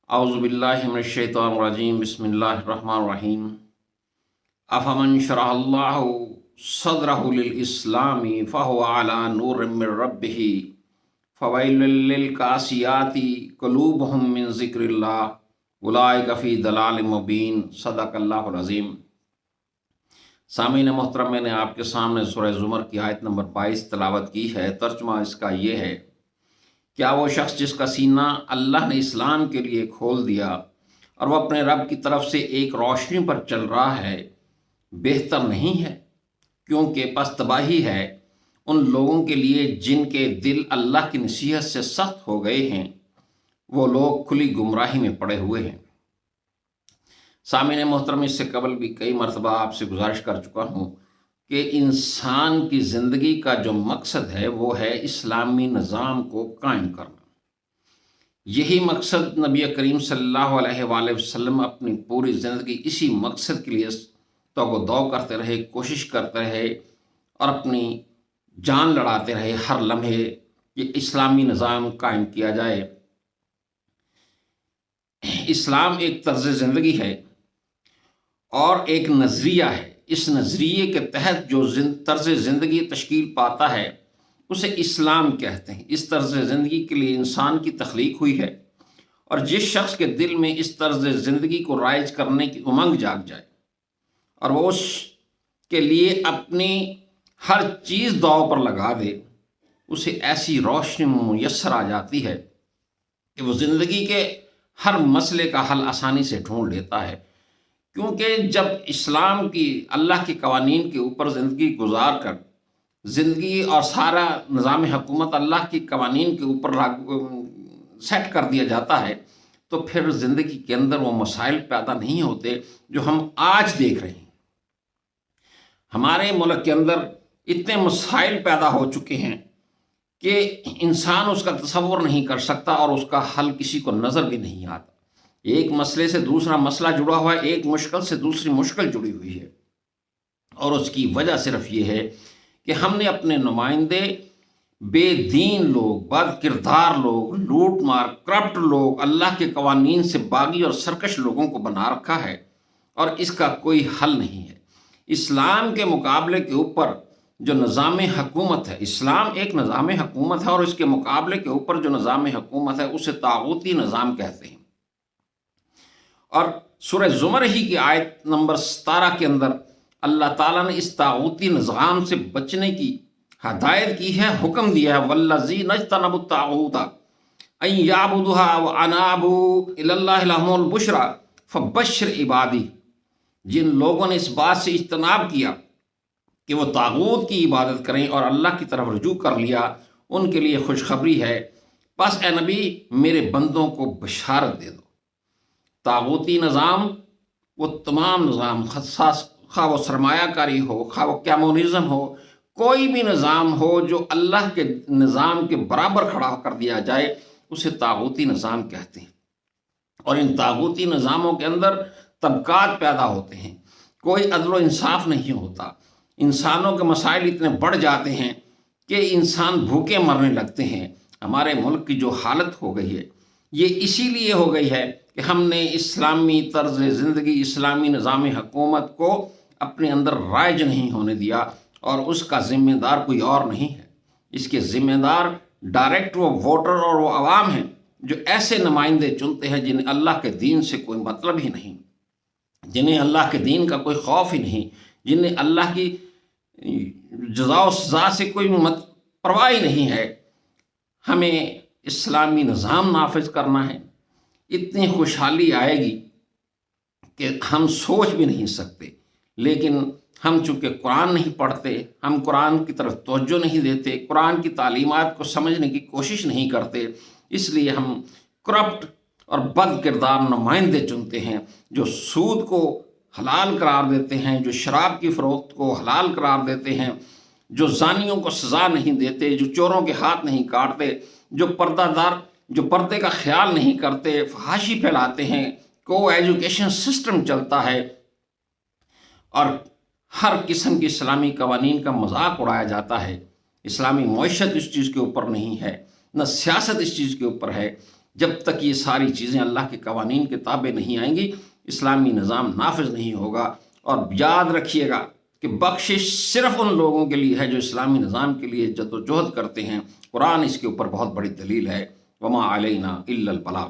अऊज़ु बिल्लाहि मिनश शैतानिर रजीम बिस्मिल्लाहिर रहमानिर रहीम। अफमन शरहल्लाहु सदरहु लिल इस्लामी फहुवा अला नूरिम मिर रब्बिही फवैलुल लिल कासियाति कुलूबुहुम मिन ज़िक्रिल्लाह उलाइका फ़ी दलालिम मुबीन। सदक़ल्लाहुल अज़ीम। सामीन मोहतरम, मैंने आपके सामने सूरह ज़ुमर की आयत नंबर 22 तलावत की है। तर्जुमा इसका ये है, क्या वो शख्स जिसका सीना अल्लाह ने इस्लाम के लिए खोल दिया और वह अपने रब की तरफ से एक रोशनी पर चल रहा है, बेहतर नहीं है? क्योंकि पस तबाही है उन लोगों के लिए जिनके दिल अल्लाह की नसीहत से सख्त हो गए हैं। वो लोग खुली गुमराही में पड़े हुए हैं। सामीन मोहतरम, इससे कबल भी कई मरतबा आपसे गुजारिश कर चुका हूँ कि इंसान की ज़िंदगी का जो मकसद है वो है इस्लामी निज़ाम को कायम करना। यही मकसद नबी करीम सल्लल्लाहु अलैहि वसल्लम अपनी पूरी ज़िंदगी इसी मकसद के लिए तौक़ करते रहे, कोशिश करते रहे और अपनी जान लड़ाते रहे हर लम्हे कि इस्लामी निज़ाम कायम किया जाए। इस्लाम एक तर्ज़ ज़िंदगी है और एक नज़रिया है। इस नज़रिए के तहत जो तर्ज़ ज़िंदगी तश्कील पाता है उसे इस्लाम कहते हैं। इस तर्ज़ ज़िंदगी के लिए इंसान की तख्लीक हुई है और जिस शख्स के दिल में इस तर्ज़ ज़िंदगी को राइज करने की उमंग जाग जाए और वो उसके लिए अपनी हर चीज़ दांव पर लगा दे, उसे ऐसी रोशनी मुयस्सर आ जाती है कि वो ज़िंदगी के हर मसले का हल आसानी से ढूंढ लेता है। क्योंकि जब इस्लाम की अल्लाह के कवानीन के ऊपर ज़िंदगी गुजार कर ज़िंदगी और सारा निज़ाम हुकूमत अल्लाह की कवानीन के ऊपर सेट कर दिया जाता है तो फिर ज़िंदगी के अंदर वो मसाइल पैदा नहीं होते जो हम आज देख रहे हैं। हमारे मुल्क के अंदर इतने मसाइल पैदा हो चुके हैं कि इंसान उसका तसव्वुर नहीं कर सकता और उसका हल किसी को नज़र भी नहीं आता। एक मसले से दूसरा मसला जुड़ा हुआ है, एक मुश्किल से दूसरी मुश्किल जुड़ी हुई है और उसकी वजह सिर्फ ये है कि हमने अपने नुमाइंदे बेदीन लोग, बद किरदार लोग, लूट मार, करप्ट लोग, अल्लाह के कवानीन से बागी और सरकश लोगों को बना रखा है और इसका कोई हल नहीं है। इस्लाम के मुकाबले के ऊपर जो निज़ाम हुकूमत है, इस्लाम एक निज़ाम हुकूमत है और इसके मुकाबले के ऊपर जो निज़ाम हुकूमत है उसे तागूती निज़ाम कहते हैं। और सूरह ज़ुमर ही की आयत नंबर 17 के अंदर अल्लाह ताला ने इस तागूती निज़ाम से बचने की हदायत की है, हुक्म दिया है, वल्लज़ीना इज्तनबु तागूता अन याबुदुहा व अनाबू इलल्लाहि लहुमुल बुशरा फबश्शिर इबादी। जिन लोगों ने इस बात से इज्तनाब किया कि वो तागूत की इबादत करें और अल्लाह की तरफ रुजू कर लिया, उनके लिए खुशखबरी है। बस ए नबी, मेरे बंदों को बशारत दे दो। तागूती निज़ाम वो तमाम निज़ाम, खा वो सरमायाकारी हो, खा वो कम्युनिज़म हो, कोई भी निज़ाम हो जो अल्लाह के निज़ाम के बराबर खड़ा कर दिया जाए उसे तागूती निज़ाम कहते हैं। और इन तागूती निज़ामों के अंदर तबकात पैदा होते हैं, कोई अदल व इंसाफ नहीं होता। इंसानों के मसाइल इतने बढ़ जाते हैं कि इंसान भूखे मरने लगते हैं। हमारे मुल्क की जो हालत हो गई है ये इसीलिए हो गई है कि हमने इस्लामी तर्ज ज़िंदगी, इस्लामी निज़ाम हुकूमत को अपने अंदर राइज नहीं होने दिया और उसका ज़िम्मेदार कोई और नहीं है। इसके ज़िम्मेदार डायरेक्ट वो वोटर और वो आवाम हैं जो ऐसे नुमाइंदे चुनते हैं जिन्हें अल्लाह के दीन से कोई मतलब ही नहीं, जिन्हें अल्लाह के दीन का कोई खौफ ही नहीं, जिन्हें अल्लाह की जज़ा व सज़ा से कोई परवाह ही नहीं है। हमें इस्लामी निज़ाम नाफिज करना है। इतनी खुशहाली आएगी कि हम सोच भी नहीं सकते, लेकिन हम चूँकि कुरान नहीं पढ़ते, हम कुरान की तरफ तवज्जो नहीं देते, कुरान की तालीमात को समझने की कोशिश नहीं करते, इसलिए हम करप्ट और बद किरदार नुमाइंदे चुनते हैं जो सूद को हलाल करार देते हैं, जो शराब की फ़रोख्त को हलाल करार देते हैं, जो ज़ानियों को सज़ा नहीं देते, जो चोरों के हाथ नहीं काटते, जो पर्दे का ख्याल नहीं करते, फहाशी फैलाते हैं, को एजुकेशन सिस्टम चलता है और हर किस्म की इस्लामी कवानीन का मजाक उड़ाया जाता है। इस्लामी मईशत इस चीज़ के ऊपर नहीं है, न सियासत इस चीज़ के ऊपर है। جب تک یہ ساری چیزیں اللہ کے قوانین کے تابع نہیں آئیں گی اسلامی نظام نافذ نہیں ہوگا۔ اور یاد رکھیے گا کہ بخشش صرف ان لوگوں کے لیے ہے جو اسلامی نظام کے لیے جد و جہد کرتے ہیں۔ قرآن اس کے اوپر بہت بڑی دلیل ہے۔ وما علینا الا البلاغ۔